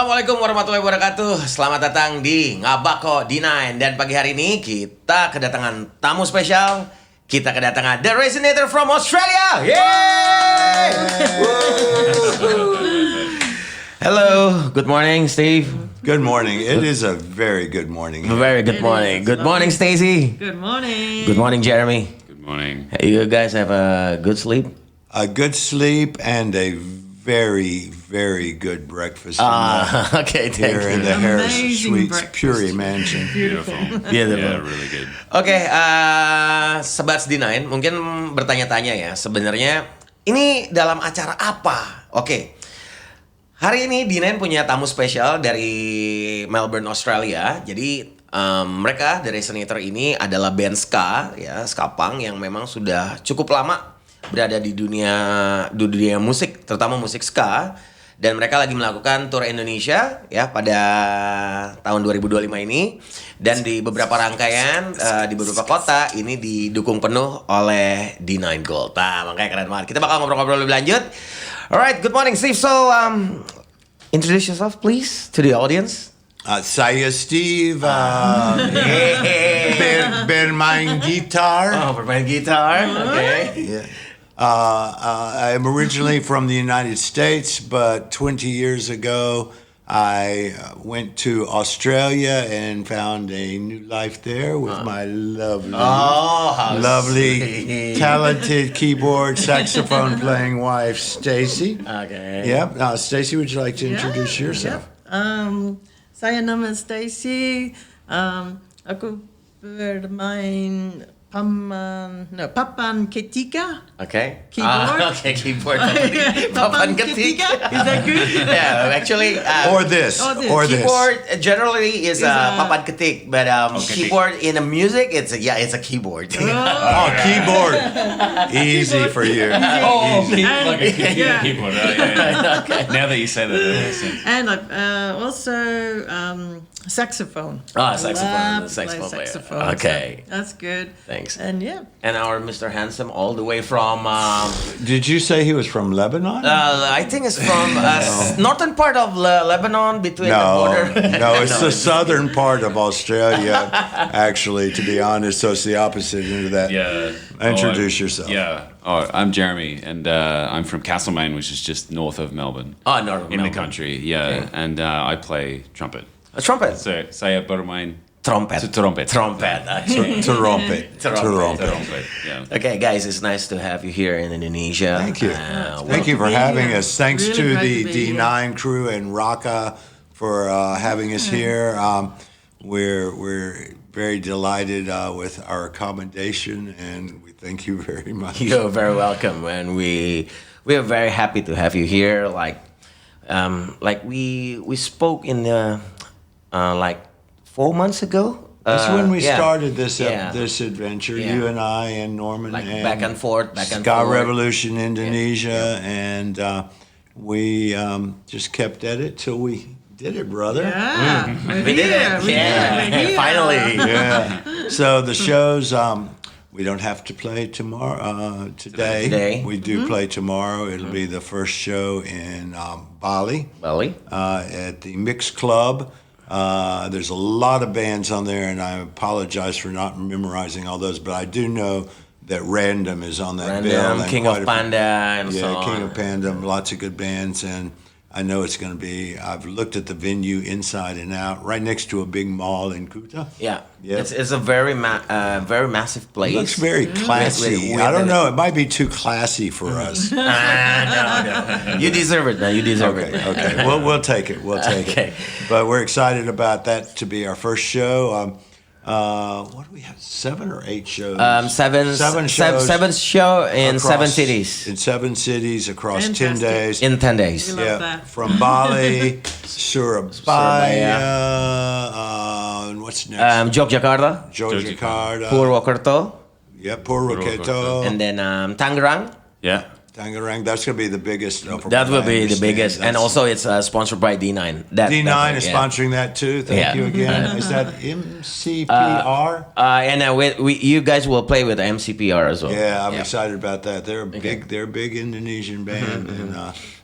Assalamualaikum warahmatullahi wabarakatuh. Selamat datang di Ngabako D9. Dan pagi hari ini kita kedatangan tamu spesial. Kita kedatangan The Resignators from Australia. Yeay! Hello, good morning, Steve. Good morning. It is a very good morning. Very good morning. Good morning, Stacy. Good morning. Good morning, Jeremy. Good morning. Hey, you guys have a good sleep? A good sleep and a very, very good breakfast Okay, thank here you. in the Harris Amazing Suites breakfast. Puri Mansion. Beautiful. Beautiful. Yeah, really good. Oke, Sebats D9 mungkin bertanya-tanya ya, sebenarnya ini dalam acara apa? Oke, hari ini D9 punya tamu spesial dari Melbourne, Australia. Jadi mereka dari Resignators ini adalah band ska, ya, ska punk yang memang sudah cukup lama berada di dunia musik, terutama musik ska. Dan mereka lagi melakukan tour Indonesia ya pada tahun 2025 ini, dan di beberapa rangkaian di beberapa kota ini didukung penuh oleh D9 Gold. Nah, makanya keren banget. Kita bakal ngobrol-ngobrol lebih lanjut. Alright, good morning Steve. So introduce yourself please to the audience. Saya Steve, bermain gitar. Oh, bermain gitar. Okay. Yeah. I'm originally from the United States, but 20 years ago, I went to Australia and found a new life there with my lovely, talented keyboard, saxophone playing wife, Stacy. Okay. Yep. Now, Stacy, would you like to introduce yourself? Saya nama Stacy. Aku bermain papan ketika. Okay. Keyboard. Okay, keyboard. Papan ketika. Is that good? Yeah, actually. Or this. Keyboard generally is papan ketik, but keyboard in a music, it's a keyboard. Oh, keyboard. Easy for you. Like a Yeah. keyboard. Yeah. Okay. Now that you say that, it makes sense. And also saxophone. Saxophone. Love to Saxophone play player. saxophone. Okay. So that's good. Thanks. And yeah. And our Mr. Handsome, all the way from, Did you say he was from Lebanon? I think it's from northern part of Lebanon, between the border. No, it's the southern part of Australia, actually, to be honest. So it's the opposite into that. Yeah. Introduce yourself. Yeah. Oh, I'm Jeremy, and I'm from Castlemaine, which is just north of Melbourne. Oh, north of in Melbourne. the country. Yeah, Okay. and I play trumpet. A trumpet. So saya bermain Trumpet. Trumpet. Trumpet. Actually. Trumpet. trumpet. Yeah. Okay, guys, it's nice to have you here in Indonesia. Thank you. Well, Thank you for be having here. us. Thanks Really to glad the to be D9 crew and Raka for having us here. We're very delighted with our accommodation, and we thank you very much. you're very welcome, and we are very happy to have you here. Like we spoke in the like 4 months ago. That's when we yeah. started this Yeah. this adventure. Yeah. You and I and Norman Like and back and forth. Ska Revolution Indonesia, and we just kept at it till we did it, brother. Yeah. We did it. Yeah. Finally. Yeah. So the shows, we don't have to play tomorrow. Today. We do play tomorrow. It'll be the first show in Bali. At the Mix Club. There's a lot of bands on there, and I apologize for not memorizing all those, but I do know that Random is on that bill. Random, and King quite of a- Panda, and so Yeah, King on. of Panda, lots of good bands, and I know it's going to be. I've looked at the venue inside and out, right next to a big mall in Kuta. Yeah. Yeah. It's a very massive place. It looks very classy. With I don't know. It might be too classy for us. No. You deserve it, man. You deserve Okay, it. okay. We'll take it. We'll take Okay. it. But we're excited about that to be our first show. What do we have? 7 or 8 shows? Seven show in across- 7 cities In 7 cities across 10 Fantastic. days. in 10 days. We love that. From Bali, Surabaya, and what's next? Yogyakarta, Yogyakarta. Purwokerto, Yeah, Purwokerto. and then Tangerang. Yeah. Tangerang. That's going to be the biggest. From That will what I be the understand. biggest, and That's- also it's sponsored by D9. D9 is yeah. sponsoring that too. Thank Yeah. you again. Is that MCPR? And you guys will play with MCPR as well. I'm excited about that. They're a big Indonesian band, and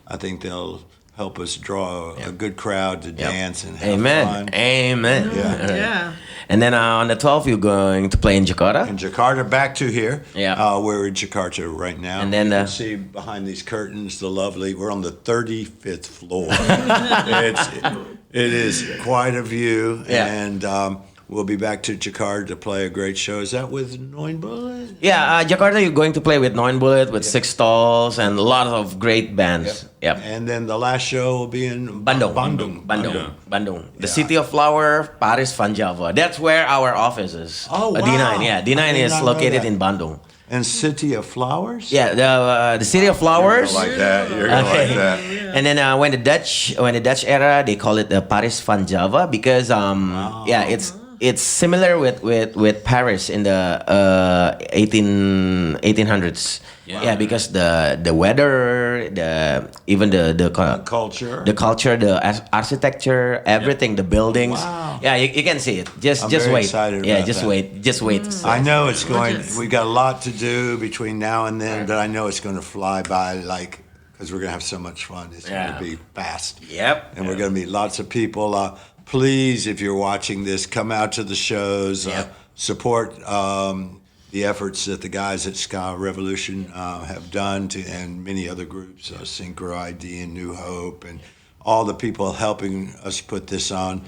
I think they'll help us draw a good crowd to dance and have Amen. fun. Amen. Yeah. And then on the 12th, you're going to play in Jakarta. In Jakarta, back to here. Yeah. We're in Jakarta right now. And then you can see behind these curtains we're on the 35th floor. It is quite a view. Yeah. And we'll be back to Jakarta to play a great show. Is that with Nine Bullet? Yeah, Jakarta, you're going to play with Nine Bullet, with Six Stalls, and a lot of great bands. Yep. And then the last show will be in Bandung. Bandung. The city of flower, Paris Van Java. That's where our office is. Oh, wow. D9, yeah. I D9 did is not know located that. in Bandung. And City of Flowers? Yeah, the city of flowers. You're gonna like that. You're gonna like that. And then when the Dutch era, they call it the Paris Van Java because it's similar with Paris in the 1800s. Yeah, because the weather, even the Culture. the culture, the architecture, everything, the buildings. Wow. Yeah, you can see it. Just very wait. excited Yeah, about just that. wait. Just wait. I know it's going. We got a lot to do between now and then, but I know it's going to fly by because we're going to have so much fun. It's going to be fast. Yep. And we're going to meet lots of people. Please, if you're watching this, come out to the shows. Support the efforts that the guys at Ska Revolution have done, and many other groups, Synchro ID and New Hope, and all the people helping us put this on.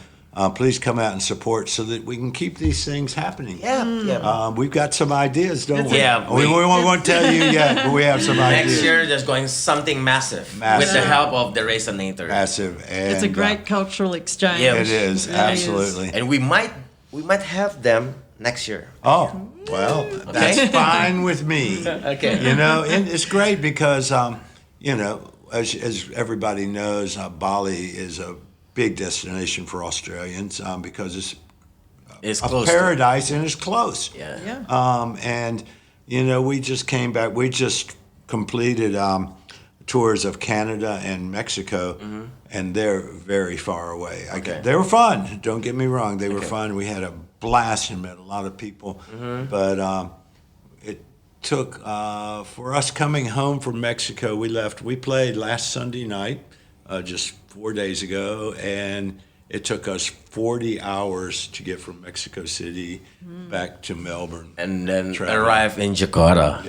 Please come out and support so that we can keep these things happening. Yeah. We've got some ideas, don't we? Yeah, We won't tell you yet, but we have some ideas. Next year, there's going something massive with the help of the Resignators. Massive. And, It's a great cultural exchange. Yeah. It is, It really absolutely. And we might have them next year. Oh, well, that's fine with me. Okay. And it's great because, as everybody knows, Bali is a big destination for Australians because it's It's a close. paradise and it's close. Yeah. And we just came back. We just completed tours of Canada and Mexico, and they're very far away. Okay. They were fun. Don't get me wrong. They were fun. We had a blast and met a lot of people. But it took for us coming home from Mexico. We played last Sunday night, just 4 days ago, and it took us 40 hours to get from Mexico City back to Melbourne. And then Travel. arrive in Jakarta.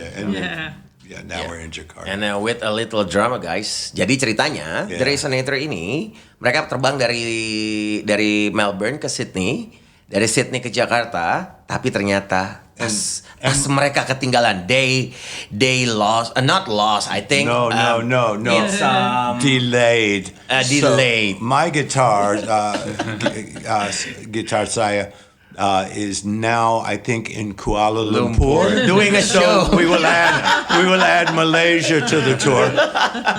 Now we're in Jakarta. And with a little drama, guys. Jadi ceritanya, The Resonator ini, mereka terbang dari Melbourne ke Sydney, dari Sydney ke Jakarta, tapi ternyata pas mereka ketinggalan, they lost, not lost, I think. No. It's Delayed. Delayed. So my guitar, guitar saya, is now I think in Kuala Lumpur doing a show. So we will add Malaysia to the tour.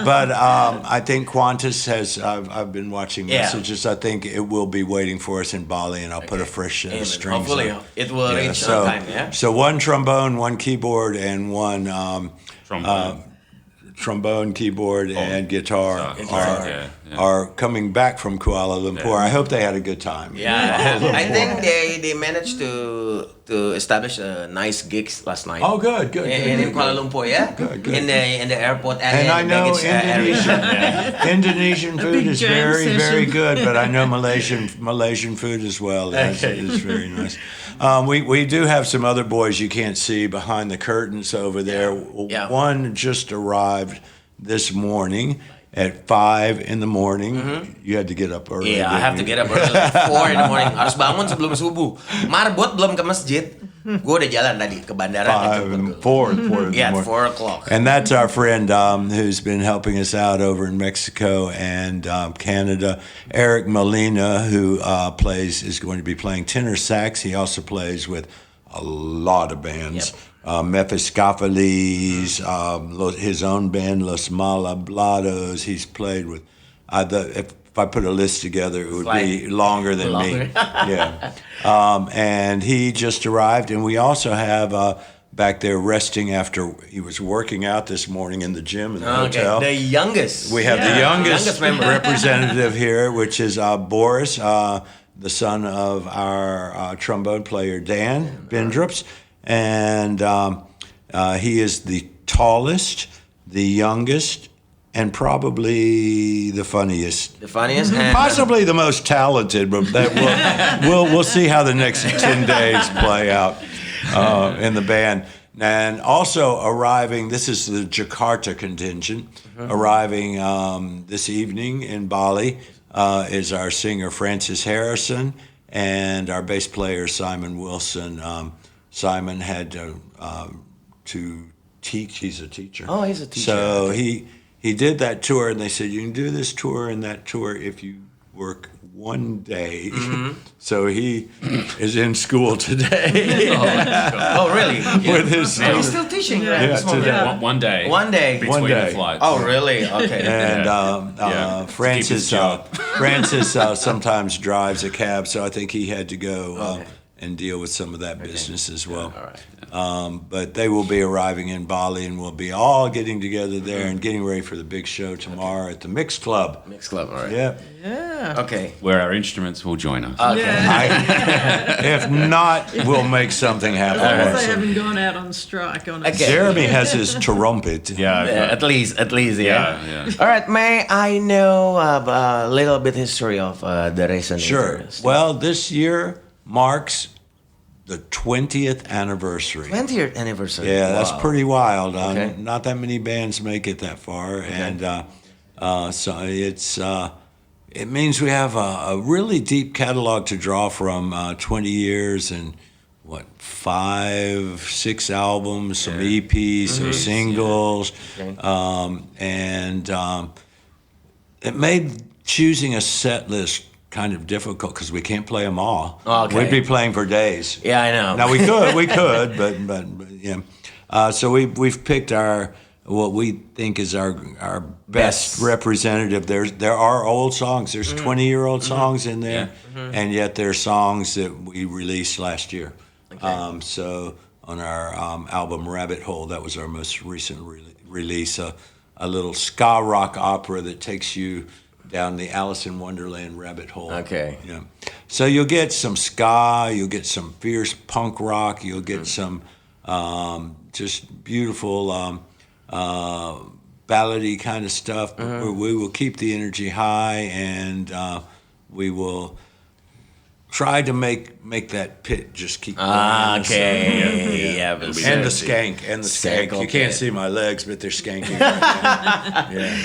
But I think Qantas has. I've been watching messages. I think it will be waiting for us in Bali, and I'll put a fresh set of strings. Hopefully, on. it will reach on time. Yeah. So one trombone, one keyboard, and one trombone, keyboard, and guitar are coming back from Kuala Lumpur. I hope they had a good time. Yeah, I think they managed to establish a nice gigs last night. Oh, good. In Kuala Lumpur, yeah. Good. In the airport area. And I know area. Indonesian food is jam very, session. very good, but I know Malaysian food as well is very nice. We do have some other boys you can't see behind the curtains over there. Yeah. One just arrived this morning at 5 in the morning. You had to get up early. Yeah, I have to get up early, 4 in the morning. Harus bangun sebelum subuh. Marbot belum ke masjid. Gue udah jalan tadi ke bandara. 4 in the morning. Yeah, 4 o'clock. And that's our friend who's been helping us out over in Mexico and Canada. Eric Molina, who is going to be playing tenor sax. He also plays with a lot of bands. Mephistopheles, his own band, Los Malablados. He's played with, if I put a list together, it would be longer than me. Yeah. And he just arrived. And we also have back there resting after he was working out this morning in the gym in the hotel. The youngest. We have the youngest member. representative here, which is Boris, the son of our trombone player, Dan Bendrups. And he is the tallest, the youngest, and probably the funniest. The funniest, and Possibly the most talented, but that we'll see how the next 10 days play out in the band. And also arriving, this is the Jakarta contingent, arriving this evening in Bali is our singer Francis Harrison and our bass player Simon Wilson. Simon had to teach. He's a teacher. Oh, he's a teacher. So okay. he did that tour, and they said you can do this tour and that tour if you work one day. So he is in school today. Oh, really? Yeah. With his He's still teaching, right? Yeah, This moment? today. One day. One day. Between One day. the flights. Oh, really? Okay. And Yeah. Francis, To keep his job. Francis sometimes drives a cab, so I think he had to go and deal with some of that business as well. All right. But they will be arriving in Bali, and we'll be all getting together there and getting ready for the big show tomorrow at the Mix Club. Mix Club, all right. Yeah. Yeah. Okay. Where our instruments will join us. Okay. Yeah. If not, we'll make something happen. As long as they Also. haven't gone out on strike on it. Okay. Jeremy has his trumpet. Yeah, Yeah, at least, yeah. yeah. All right, may I know a little bit history of the Resignators? Sure. Well, this year marks the 20th anniversary. 20th anniversary. Yeah, that's Wow. pretty wild. Okay. Not that many bands make it that far, and so it means we have a really deep catalog to draw from. 20 years and 5-6 albums, some EPs, some singles, Okay. and it made choosing a set list kind of difficult because we can't play them all. Okay. We'd be playing for days. Yeah, I know. Now we could, but yeah. So we've picked what we think is our best representative. There are old songs. There's 20-year-old songs in there, and yet they're songs that we released last year. Okay. So on our album Rabbit Hole, that was our most recent release, a little ska rock opera that takes you down the Alice in Wonderland rabbit hole. Okay. Yeah. So you'll get some ska, you'll get some fierce punk rock, you'll get some just beautiful ballady kind of stuff. We will keep the energy high, and we will try to make that pit just keep going. Okay. Yeah. but- And the skank. Skank, You okay. can't see my legs, but they're skanking right now. Yeah.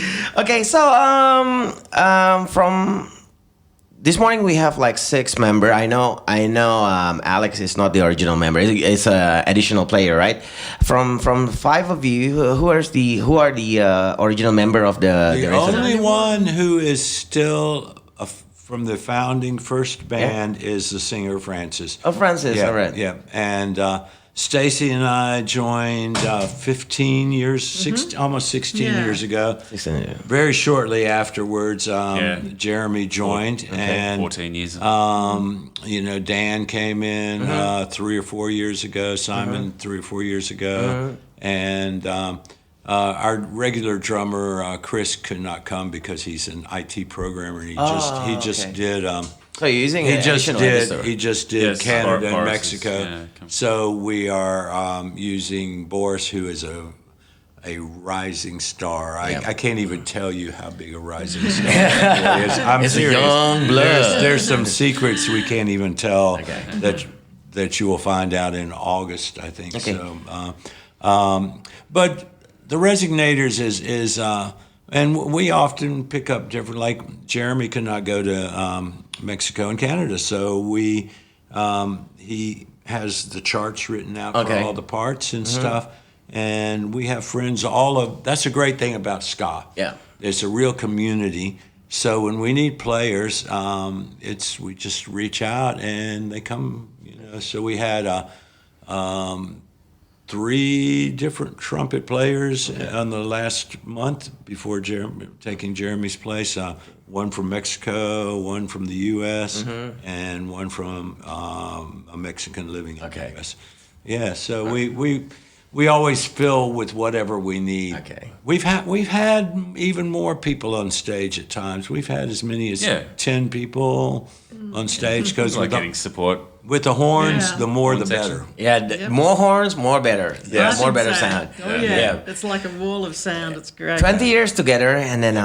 Okay, so from this morning we have like 6 members. I know. Alex is not the original member. It's a additional player, right? From 5 of you, who are the original member of the The Resignators? only one who is still from the founding first band is the singer Francis. Oh, Francis. Yeah, All right. yeah. And Stacy and I joined 15 years, almost 16 Yeah. years ago. 16, yeah. Very shortly afterwards, Jeremy joined, and 14 years. Dan came in 3 or 4 years ago. Simon 3 or 4 years ago, and our regular drummer Chris could not come because he's an IT programmer. And he just did. So you're using He just did Yes, Canada and Boris Mexico. is, So we are using Boris, who is a rising star. I can't even tell you how big a rising star he is. I'm It's a serious. young blood. There's some secrets we can't even tell Okay. that you will find out in August, I think. Okay. So, but the Resignators is and we often pick up different. Like Jeremy could not go to Mexico and Canada, so he has the charts written out for all the parts and stuff. And we have friends that's a great thing about ska. Yeah. It's a real community. So when we need players, we just reach out and they come. So we had 3 different trumpet players on the last month before taking Jeremy's place. One from Mexico, one from the U.S., and one from a Mexican living in the U.S. Yeah, so we always fill with whatever we need. Okay. We've had even more people on stage at times. We've had as many as 10 people on stage because Like getting support With the horns, Yeah. the more Horn the section. better. Yeah, Yep. more horns, more better. Yeah. I More should better say. sound. Oh yeah. It's like a wall of sound. It's great. 20 years together, and then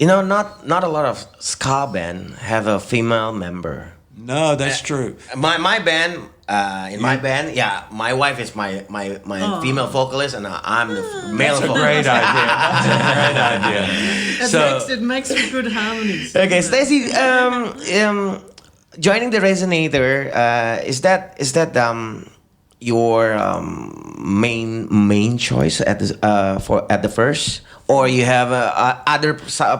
not a lot of ska band have a female member. No, that's true. My band, my band, yeah, my wife is my female vocalist, and I'm the male That's a vocalist. great idea. That's a great idea. It makes for good harmonies. Okay, Stacey, joining the Resonator, is that your main choice at the first, or you have other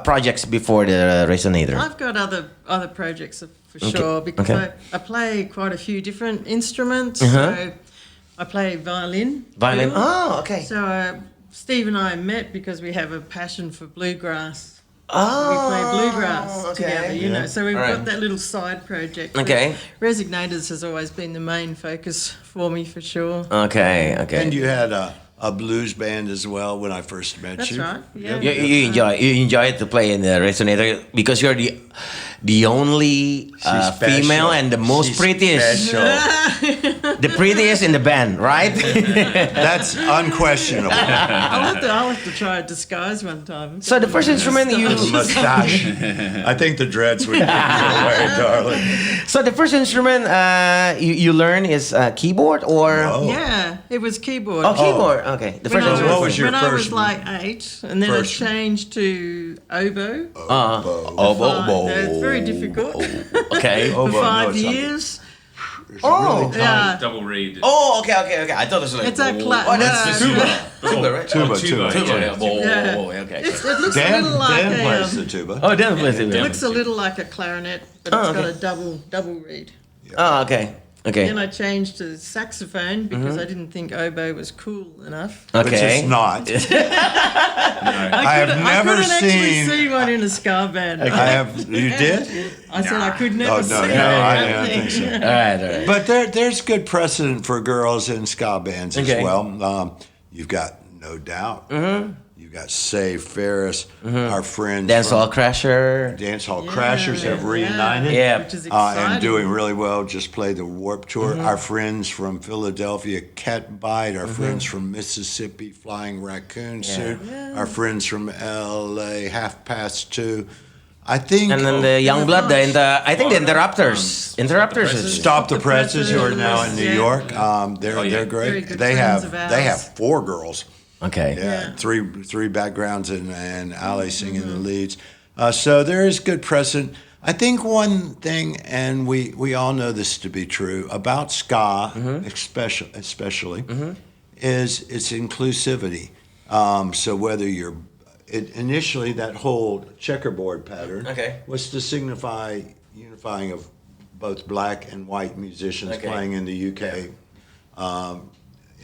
projects before the Resonator? I've got other projects for Okay, sure because okay. I play quite a few different instruments. Uh-huh. So I play violin. Violin. too. Oh, okay. So Steve and I met because we have a passion for bluegrass. Oh, We play bluegrass okay. together, you know. So we've All right. got that little side project. Okay. Resignators has always been the main focus for me for sure. Okay. And you had a blues band as well when I first met That's you. right. Yeah. You enjoy to play in the Resonator because you're the only She's female special. and the most She's prettiest, special. the prettiest in the band, right? That's unquestionable. I'll have to try a disguise one time. So the first instrument you, The mustache. I think the dreads would give you away, darling. so the first instrument you learn is keyboard or No. Yeah, it was keyboard. oh keyboard. Okay, the first When I instrument. What was, was your when I was first like 8, and then I first- changed to oboe. Oboe. It's very difficult. Okay. Oh, For but no, 5 it's not. years. Oh. Yeah. Double reed. Oh, okay. I thought it was like. It's a Oh, that's the no. tuba. Tuba, right? Tuba, Oh, tuba. Tuba. yeah. Yeah. Oh, Yeah. oh, okay. It looks a Dan, little like Dan a plays the tuba. Oh, Dan plays it. it looks a little like a clarinet, but it's got a double reed. Oh, okay. Then I changed to saxophone because I didn't think oboe was cool enough. Which Okay. it's not. I have I never couldn't actually seen. see one in a ska band. I have. You did? I said I could never Oh no, see no, that I don't think so. All right. But there's good precedent for girls in ska bands as Okay. well. You've got No Doubt. You've got Say Ferris. Our friends Dance from Hall Crasher. Dance Hall Crashers have reunited. Yeah. Which is exciting. And doing really well. Just played the Warp Tour. Our friends from Philadelphia, Cat Bite. Our friends from Mississippi, Flying Raccoon Suit. Our friends from L.A., Half Past Two. I think. And then the young blood, I think the Interrupters. Interrupters is Stop the Presses, who are now in New Yeah. York. They're Very great. good They friends have of they ours. have 4 girls. okay. Yeah, three backgrounds and Ali singing the leads. So there is good precedent. I think one thing, and we all know this to be true about ska, especially, is its inclusivity. So whether you're initially that whole checkerboard pattern was to signify unifying of both black and white musicians playing in the UK.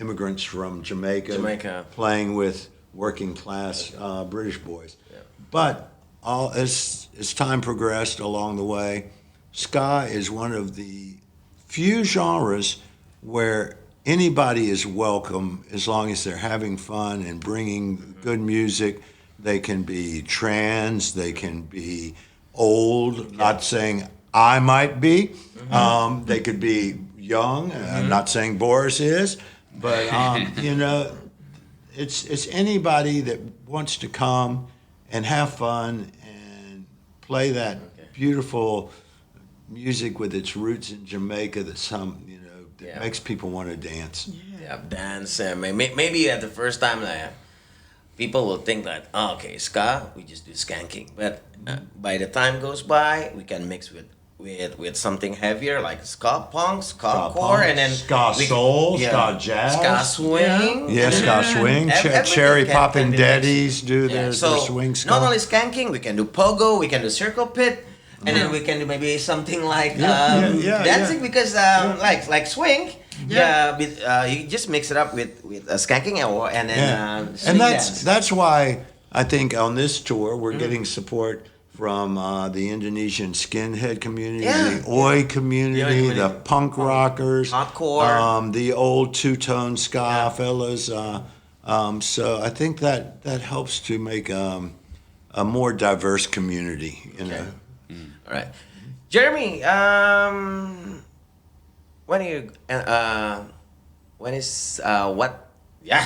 Immigrants from Jamaica playing with working class British boys. Yeah. But as time progressed along the way, ska is one of the few genres where anybody is welcome as long as they're having fun and bringing good music. They can be trans, they can be old, not saying I might be. They could be young, I'm not saying Boris is. But it's anybody that wants to come and have fun and play that beautiful music with its roots in Jamaica that makes people want to dance. Yeah, dance. Maybe at the first time, people will think that ska, we just do skanking. But by the time goes by, we can mix with something heavier like ska punk, ska core, and then ska soul, ska jazz, ska swing. Yeah, ska swing. Cherry Poppin' Daddies do their swing ska. Not only skanking, we can do pogo, we can do circle pit, and then we can do maybe something like dancing because like swing. You just mix it up with skanking and then and that's why I think on this tour we're getting support from the Indonesian skinhead community, the Oi community, the punk rockers, hardcore, the old two-tone ska fellas. So I think that helps to make a more diverse community. You know. All right, Jeremy. when are you when is what? Yeah.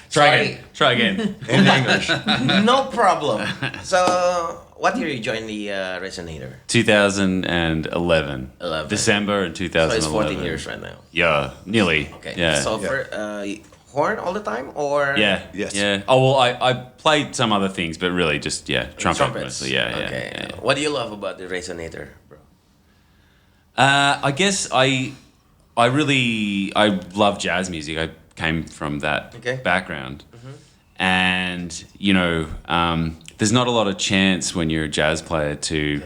Sorry. Try again. In English. No problem. So, what year you joined the Resonator? 2011. 11. December in So 2011. it's 14 years right now. Yeah, nearly. Okay. Yeah. So for horn all the time or? Yeah. Yes. Yeah. Oh well, I played some other things, but really just trumpet Trumpets. mostly. Yeah. Okay. Yeah. What do you love about the Resonator, bro? I guess I love jazz music. I came from that background, and there's not a lot of chance when you're a jazz player to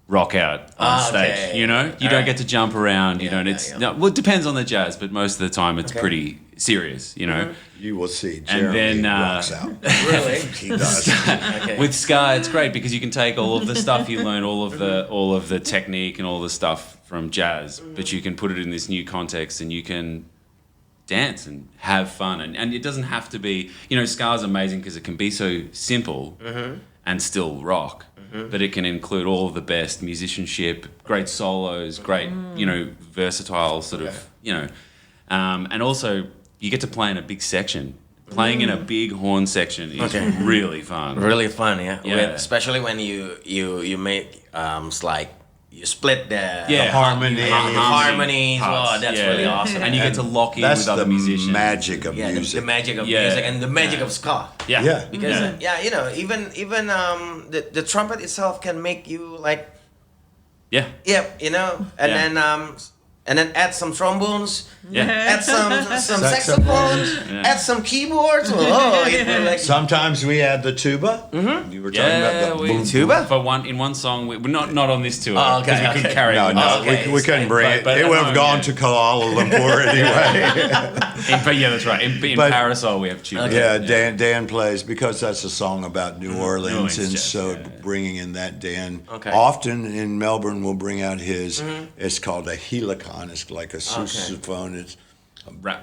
rock out on stage. Okay. You know, you don't get to jump around. You don't. No, well, it depends on the jazz, but most of the time it's pretty serious. You know. You will see. Jeremy then, rocks out. Really? He does. Okay. With ska, it's great because you can take all of the stuff you learn, all of the technique and all the stuff from jazz, but you can put it in this new context and you can dance and have fun. And it doesn't have to be, ska is amazing because it can be so simple and still rock, but it can include all of the best musicianship, great solos, great, versatile sort of, and also you get to play in a big section. Playing in a big horn section is really fun. Really fun, yeah. Yeah. Especially when you make like you split the harmonies. Parts. Oh, that's really awesome. And you get to lock in That's with other the musicians. magic of the music. magic of Yeah. music and the magic of ska. Yeah. Yeah. Because even the trumpet itself can make you like Yeah. and then add some trombones, Yeah. add some saxophones, add some keyboards. Oh, it will like Sometimes we add the tuba. You were talking about the boom. tuba? For one song, we're not on this tour Oh, okay, because we couldn't okay. carry it. No, Okay, we couldn't bring it. but It at would have home, gone yeah. to Kuala Lumpur anyway. But yeah, that's right. In But- Parasol, we have tuba. Yeah, Dan plays because that's a song about New Orleans, Orleans and jazz, so yeah. bringing in that Dan. Okay. Often in Melbourne, we'll bring out his. It's called a helicon. It's like a sousaphone. It's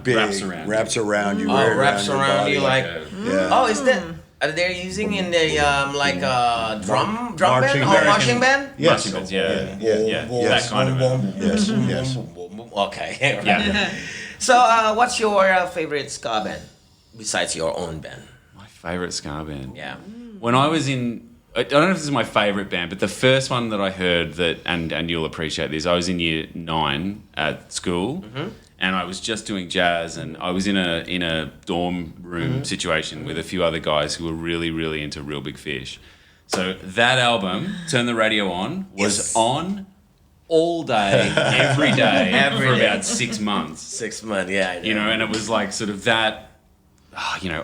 big, Wraps around. wraps around you. Oh, wear it wraps your around body. you like. Yeah. Oh, is that? Are they using in the drum band marching or band. marching band? Yes. Marching bands, yeah. Yes. That kind of it. Yes. Yes. Okay. Right. Yeah. So, what's your favorite ska band besides your own band? My favorite ska band. Yeah. When I was I don't know if this is my favorite band, but the first one that I heard and you'll appreciate this, I was in year 9 at school, and I was just doing jazz, and I was in a dorm room situation with a few other guys who were really, really into Real Big Fish. So that album, Turn the Radio On, was on all day, every day, for about 6 months. 6 months, yeah. I know. And it was like sort of that.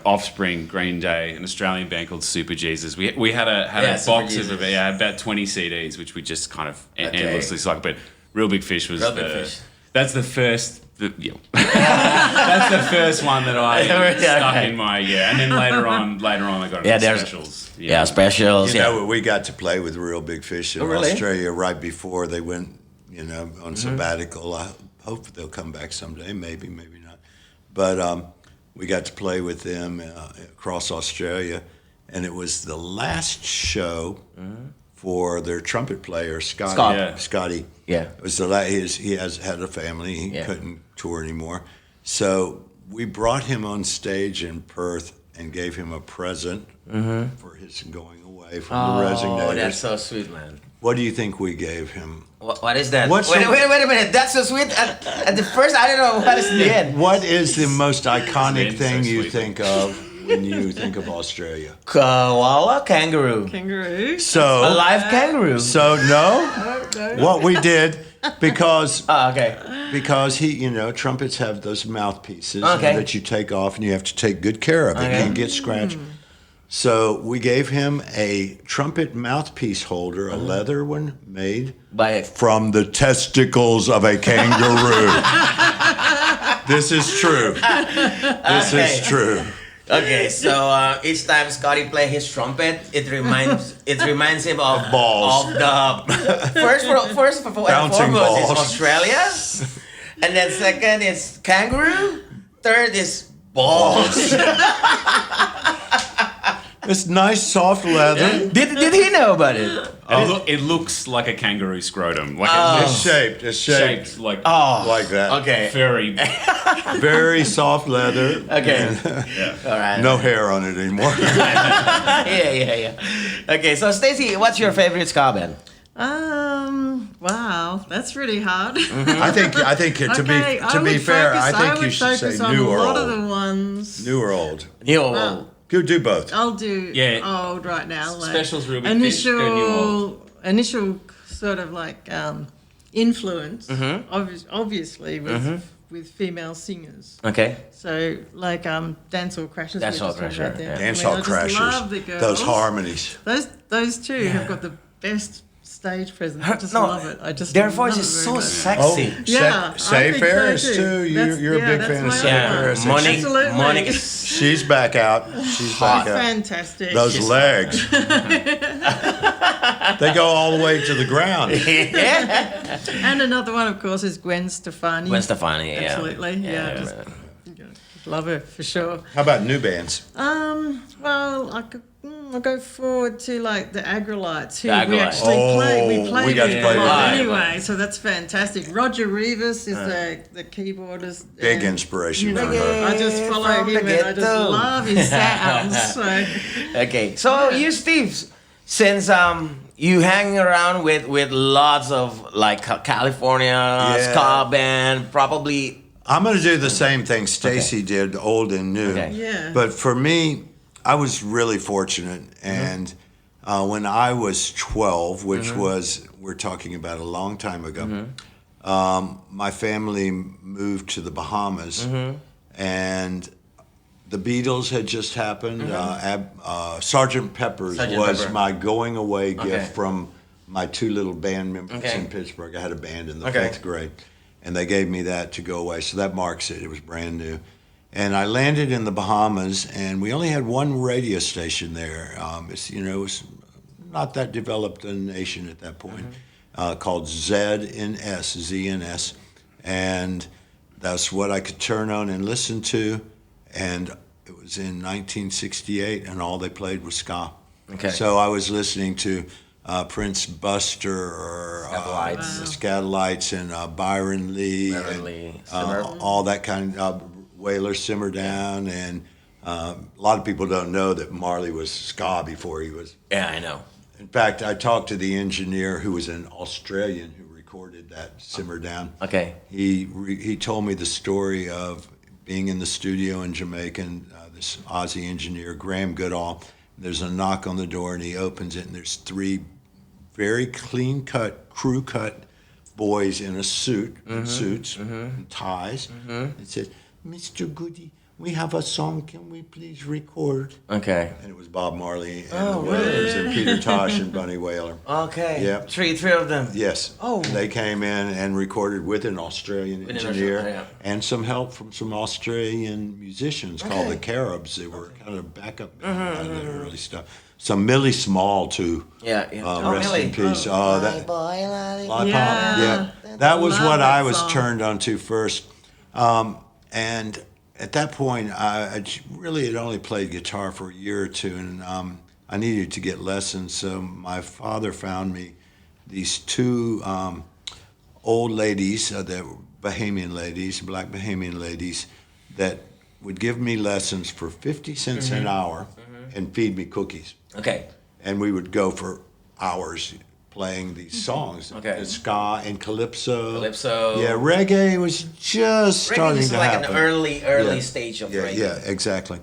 Offspring, Green Day, an Australian band called Super Jesus. We had a Super box Jesus. of about 20 CDs, which we just kind of endlessly cycled. But Real Big Fish was Real Big Fish. That's the first. That's the first one that I stuck in my and then later on I got into there's- specials. Yeah, specials. You know, we got to play with Real Big Fish in really? Australia right before they went, on sabbatical. I hope they'll come back someday. Maybe not. But we got to play with them across Australia, and it was the last show for their trumpet player, Scotty. Scott. Yeah. Scotty. Yeah. It was he has had a family. He couldn't tour anymore. So we brought him on stage in Perth and gave him a present for his going away from the Resignators. Oh, that's so sweet, man. What do you think we gave him? What is that? What's Wait the- a minute. That's so sweet. At the first, I don't know what is the end. What is the most iconic It's thing so you sweet. think of when you think of Australia? Koala kangaroo. Kangaroo. A So, live kangaroo. no, what we did because Oh, okay. trumpets have those mouthpieces Okay. that you take off, and you have to take good care of it. Okay. You can't get scratched. So we gave him a trumpet mouthpiece holder, a leather one made By from the testicles of a kangaroo. This is true. This Okay. is true. Okay, so each time Scotty play his trumpet, it reminds him of balls. Of the first and Bouncing foremost is balls. Australia, and then second is kangaroo, third is balls. It's nice, soft leather. Did he know about it? It looks like a kangaroo scrotum. Like It's shaped. It's shaped like like that. Okay. very. Very soft leather. Okay. Yeah. All right. No hair on it anymore. Yeah. Okay, so Stacey, what's your favorite ska band? Wow, that's really hard. I think to be fair, I think you should say new or a lot old. of the ones. New or old. New. Well, Go do both. I'll do Yeah. old right now. Like Special's real big fish, go new initial sort of like influence, obviously with female singers. Okay. So like Dancehall Crashers. Dancehall we just talked Crasher, about them. yeah. Dancehall I just Crashers. love the girls. Those harmonies. Those two have got the best stage presence. I just No, love it. I just their love voice it is very so much. sexy. Yeah, I Say think Ferris so too. You're a big that's fan of my Say Yeah, Ferris. Monique. Absolutely. Monique. She's back out. She's back out. Fantastic. Those legs. They go all the way to the ground. And another one, of course, is Gwen Stefani. Gwen Stefani, yeah. Absolutely, yeah. Just love her for sure. How about new bands? Well, I'll go forward to like the Agrolites, who The we Agrolites. actually Oh, play we got with to play a lot with them. anyway, so that's fantastic. Roger Rivas is the keyboardist. Big and, inspiration you know, from her. I just follow From him the and I just ghetto. love his sounds. So Okay, so you, Steve, since you hang around with lots of like California ska band, probably. I'm going to do the same thing Stacy did, old and new. Okay. Yeah. But for me, I was really fortunate. And when I was 12, which was, we're talking about a long time ago, my family moved to the Bahamas. And the Beatles had just happened. Sgt. Pepper's Sgt. was Pepper. my going away gift Okay. from my two little band members Okay. in Pittsburgh. I had a band in the Okay. 5th grade. And they gave me that to go away. So that marks it. It was brand new. And I landed in the Bahamas, and we only had one radio station there. It was not that developed a nation at that point, called ZNS. And that's what I could turn on and listen to. And it was in 1968, and all they played was ska. Okay. So I was listening to Prince Buster or the Scatolites and Byron Lee, Byron Lee, Simmer. all that kind of Whaler, Simmer Down, and a lot of people don't know that Marley was ska before he was. Yeah, I know. In fact, I talked to the engineer who was an Australian who recorded that Simmer Down. Okay. He told me the story of being in the studio in Jamaica, and this Aussie engineer, Graham Goodall. There's a knock on the door, and he opens it, and there's 3 very clean-cut, crew-cut boys in a suit, suits, and ties. And said, "Mr. Goody, we have a song. Can we please record?" Okay. And it was Bob Marley and the Wailers and Peter Tosh and Bunny Wailer. Okay. Yep. Three of them. Yes. Oh. They came in and recorded with an Australian With an engineer Australian, and some help from some Australian musicians called the Caribs. They were kind of backup band on the early stuff. Some Millie Small too. Yeah. Rest Millie. in peace. that boy, Lollipop. Yeah. Yeah. That was Love what that I was song. turned on to first. And at that point, I really had only played guitar for a year or two, and I needed to get lessons. So my father found me these 2 old ladies, that were Bahamian ladies, black Bahamian ladies, that would give me lessons for 50 cents an hour and feed me cookies. Okay. And we would go for hours playing these songs. Okay. The ska and calypso. Calypso. Yeah, reggae was just Reggae starting is to like happen. an early Yeah. stage of Yeah, reggae. yeah, exactly.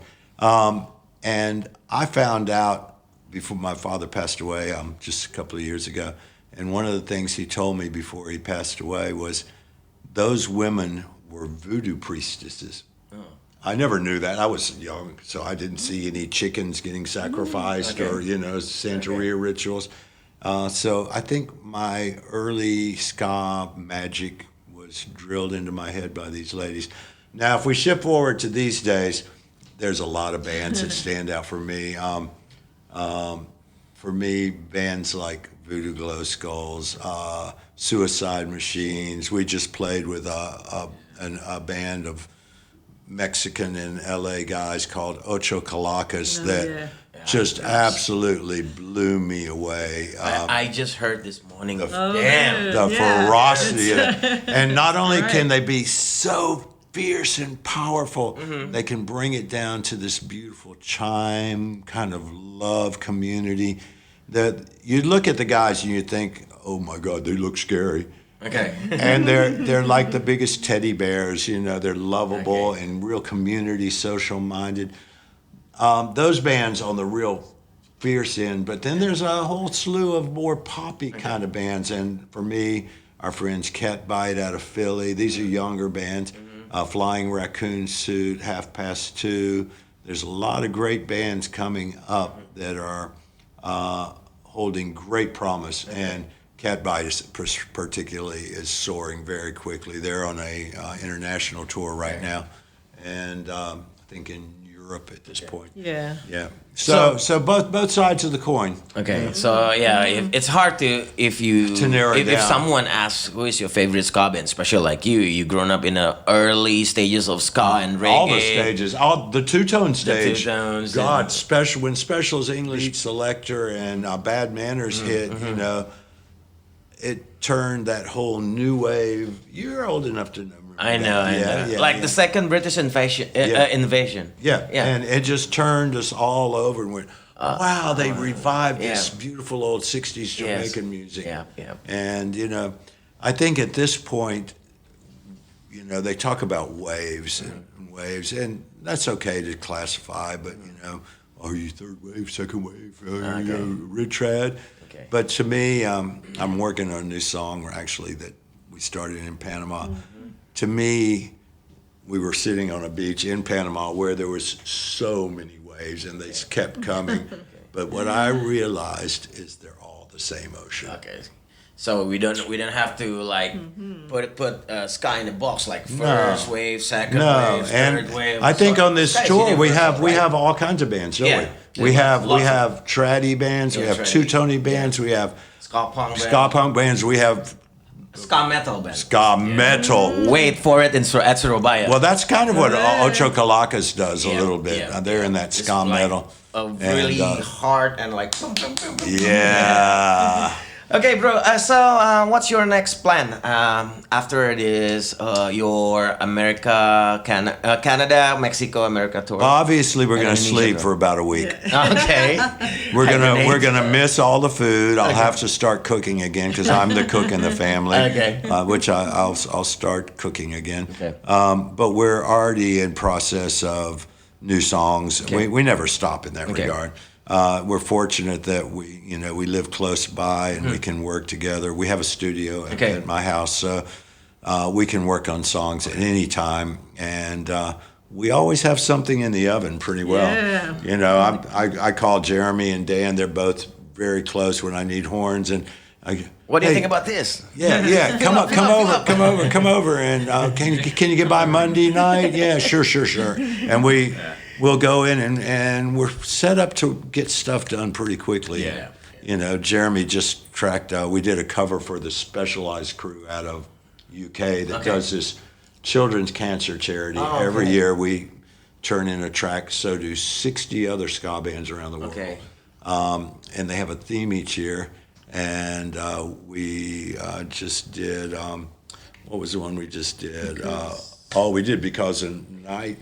And I found out before my father passed away, just a couple of years ago, and one of the things he told me before he passed away was those women were voodoo priestesses. I never knew that. I was young, so I didn't see any chickens getting sacrificed or, Santeria rituals. So I think my early ska magic was drilled into my head by these ladies. Now, if we shift forward to these days, there's a lot of bands that stand out for me. For me, bands like Voodoo Glow Skulls, Suicide Machines. We just played with a band of Mexican and LA guys called Ocho Calacas just absolutely blew me away. I just heard this morning. Damn. The ferocity of it. And not only can they be so fierce and powerful, they can bring it down to this beautiful chime kind of love community that you look at the guys and you think, oh my God, they look scary. Okay. And they're like the biggest teddy bears, they're lovable and real community, social minded. Those bands on the real fierce end, but then there's a whole slew of more poppy kind of bands. And for me, our friends Catbite out of Philly, these are younger bands. Flying Raccoon Suit, Half Past Two. There's a lot of great bands coming up that are holding great promise, and Catbite particularly is soaring very quickly. They're on a international tour right now, and I think in Europe at this point. Yeah. Yeah. So both sides of the coin. Okay, so it's hard if narrow it if down. someone asks who is your favorite ska band, especially like you grown up in the early stages of ska and reggae. All the stages, all the two-tone stage. two-tones God, and- special when Special's English Selector and Bad Manners hit, it turned that whole new wave. You're old enough to know. I know. Like the second British invasion. Invasion. Yeah, and it just turned us all over and went, wow, they revived this beautiful old 60s Jamaican music. Yeah. And, I think at this point, they talk about waves and waves, and that's okay to classify, but, are you third wave, second wave, retrad? Okay. But to me, I'm working on a new song, actually, that we started in Panama. To me, we were sitting on a beach in Panama where there was so many waves and they kept coming. But what I realized is they're all the same ocean. Okay. So we don't have to like put ska in a box like first wave, second wave, third wave. I think on this Sky's tour we universal, have all kinds of bands, don't Yeah. we? We have Lots of- traddy bands, we have traddy. two-tony bands, we have ska punk bands, we have ska metal band. ska metal. Wait for it at Surabaya. Well, that's kind of what Ocho Calacas does a little bit. yeah, They're in that It's ska like metal. a really hard and like. Yeah. Okay, bro. So, what's your next plan after this? Your Canada, Mexico, America tour. Obviously, we're going to Indonesia sleep tour. for about a week. Okay. We're gonna miss all the food. I'll have to start cooking again because I'm the cook in the family. Okay. Which I'll start cooking again. Okay. But we're already in process of new songs. Okay. We never stop in that Okay. regard. We're fortunate that we live close by and we can work together. We have a studio at my house, so we can work on songs at any time, and we always have something in the oven pretty well. Yeah. I call Jeremy and Dan. They're both very close when I need horns, and What do you think about this? Yeah. Come over, and can you get by Monday night? Yeah, sure. And we'll go in and we're set up to get stuff done pretty quickly. Yeah. Jeremy just tracked. We did a cover for the Specialized crew out of UK that does this children's cancer charity. Every year we turn in a track. So do 60 other ska bands around the world. Okay. And they have a theme each year. And we just did, what was the one we just did? We did Because of Night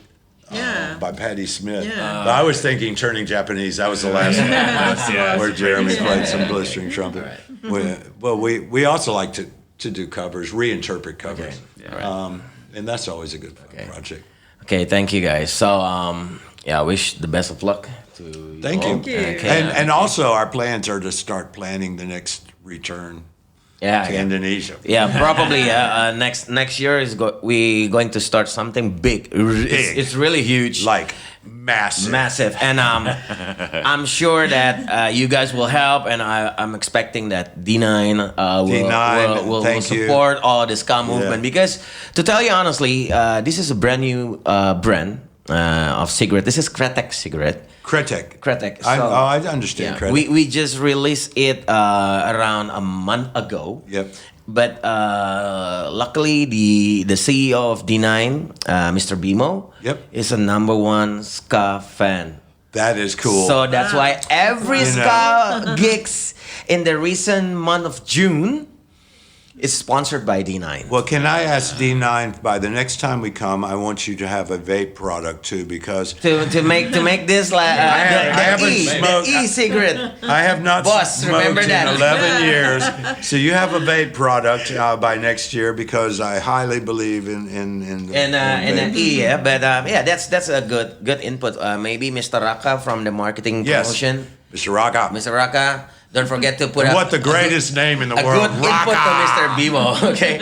by Patti Smith. Yeah. But I was thinking Turning Japanese. That was the last one where Jeremy played some blistering trumpet. We also like to do covers, reinterpret covers. And that's always a good project. Okay, thank you guys. So, I wish the best of luck to you. Thank you. Thank you. Okay. And also our plans are to start planning the next return to Indonesia. Yeah, probably next year we going to start something big. It's really huge, Like massive. and I'm sure that you guys will help, and I'm expecting that D9 will support all the ska movement because, to tell you honestly, this is a brand new brand of cigarette. This is Kretek cigarette. Kretek. So, I understand Kretek. we just released it around a month ago. Yep. But luckily, the CEO of D9, Mr. Bimo, is a #1 ska fan That is cool. So that's why every ska gigs in the recent month of June is sponsored by D9. Well, can I ask D9, by the next time we come, I want you to have a vape product too, because to make this like the e-cigarette. I have not Boss, smoked remember in that. 11 years. So you have a vape product by next year, because I highly believe in And E, yeah, but that's a good input. Maybe Mr. Raka from the marketing promotion. Mr. Raka. Mr. Raka, don't forget to put What the greatest name in the world, good input to Mr. Bibo. Okay,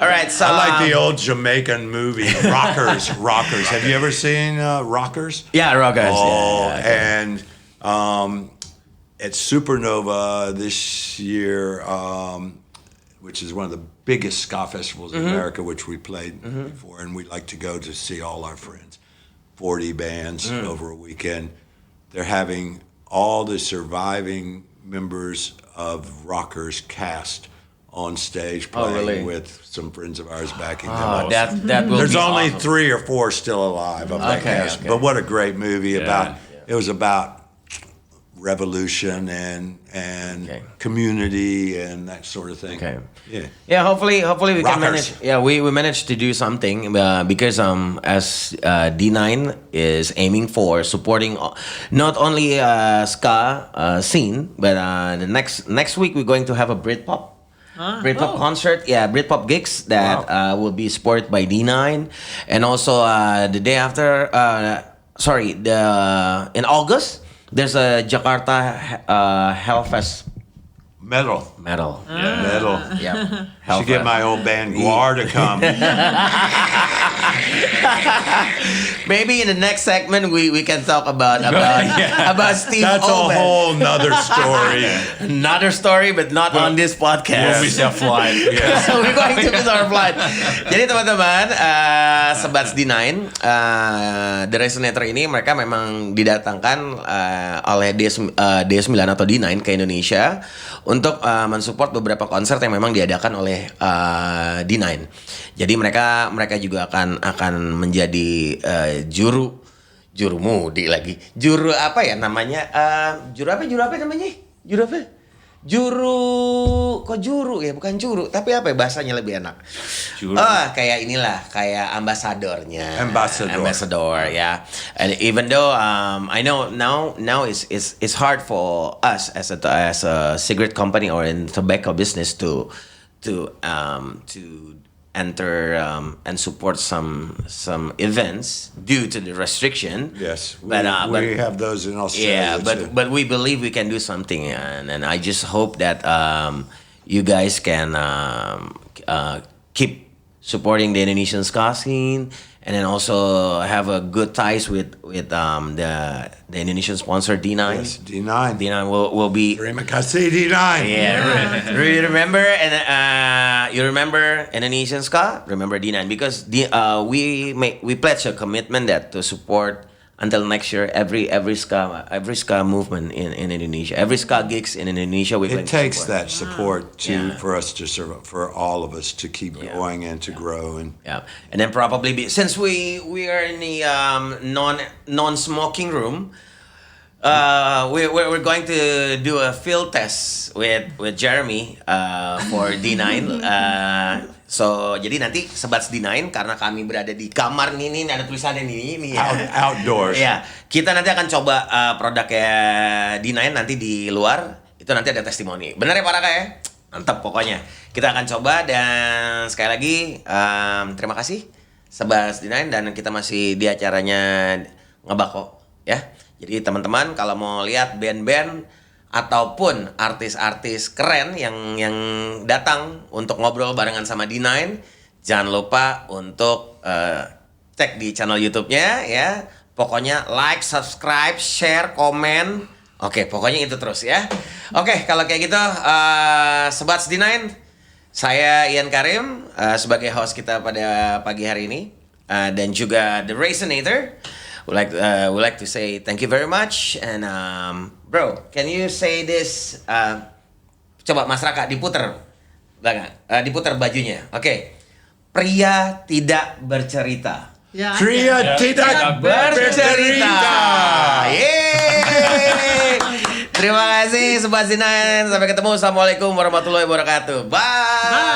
all right. So I like the old Jamaican movie, Rockers. Rockers. Have you ever seen Rockers? Yeah, Rockers. Oh, yeah. and at Supernova this year, which is one of the biggest ska festivals in America, which we played before, and we like to go to see all our friends. 40 bands over a weekend. They're having all the surviving members of Rockers cast on stage playing with some friends of ours backing them up. That will There's be only awesome. 3 or 4 still alive of that cast. Okay. But what a great movie it was about revolution and community and that sort of thing. Okay. Yeah. Hopefully we can Rockers. manage. Yeah, we managed to do something because as D9 is aiming for supporting not only ska scene, but the next week we're going to have a Britpop. Britpop concert, Britpop gigs that will be supported by D9, and also the day after, in August, there's a Jakarta Hellfest Metal. metal. Metal. Yeah, Should get my old band Guar to come. Maybe in the next segment we can talk about Steve That's Owen. a whole nother story. Another story, but not on this podcast. We'll miss our flight. We're going to miss our flight. Jadi teman-teman, Sebats D9, The Resonator ini mereka memang didatangkan oleh D9 atau D9 ke Indonesia untuk mensupport beberapa konser yang memang diadakan oleh D9. Jadi mereka juga akan menjadi juru mudi lagi. Juru apa ya namanya? Juru apa namanya? Juru ya, bukan juru, tapi apa ya bahasanya lebih enak? Juru. Kayak inilah, kayak ambasadornya. Ambassador, ya. And even though I know now it's hard for us as a cigarette company or in tobacco business to enter and support some events due to the restriction. Yes, we but have those in Australia. yeah, but we believe we can do something, and I just hope that you guys can keep supporting the Indonesian ska scene, and then also have a good ties with the Indonesian sponsor D9. Yes, D9. D9 will be. Terima kasih D9. Yeah, really remember, and you remember Indonesian ska. Remember D9 because we pledge a commitment that to support until next year every ska movement in Indonesia, every ska gigs in Indonesia. It takes that support for us to serve, for all of us to keep going and to grow and then probably since we are in the non-smoking room. We're going to do a field test with Jeremy for D9. So jadi nanti Sebats D9 karena kami berada di kamar ini ada tulisannya ini ya. Outdoors. Ya, kita nanti akan coba produknya D9 nanti di luar. Itu nanti ada testimoni. Benar ya Pak Raka ya? Mantap pokoknya. Kita akan coba dan sekali lagi terima kasih Sebats D9 dan kita masih di acaranya Ngabako ya. Jadi teman-teman kalau mau lihat band-band ataupun artis-artis keren yang datang untuk ngobrol barengan sama D9, jangan lupa untuk cek di channel YouTube-nya ya. Pokoknya like, subscribe, share, komen. Oke, pokoknya itu terus ya. Oke, kalau kayak gitu Sebats D9, saya Ian Karim sebagai host kita pada pagi hari ini dan juga The Resonator. We like to say thank you very much and bro, can you say this? Coba Mas Raka diputer bajunya. Oke. Pria tidak bercerita. Yeah, Pria tidak bercerita. Yeay. Terima kasih Sebats D9. Sampai ketemu. Assalamualaikum warahmatullahi wabarakatuh. Bye.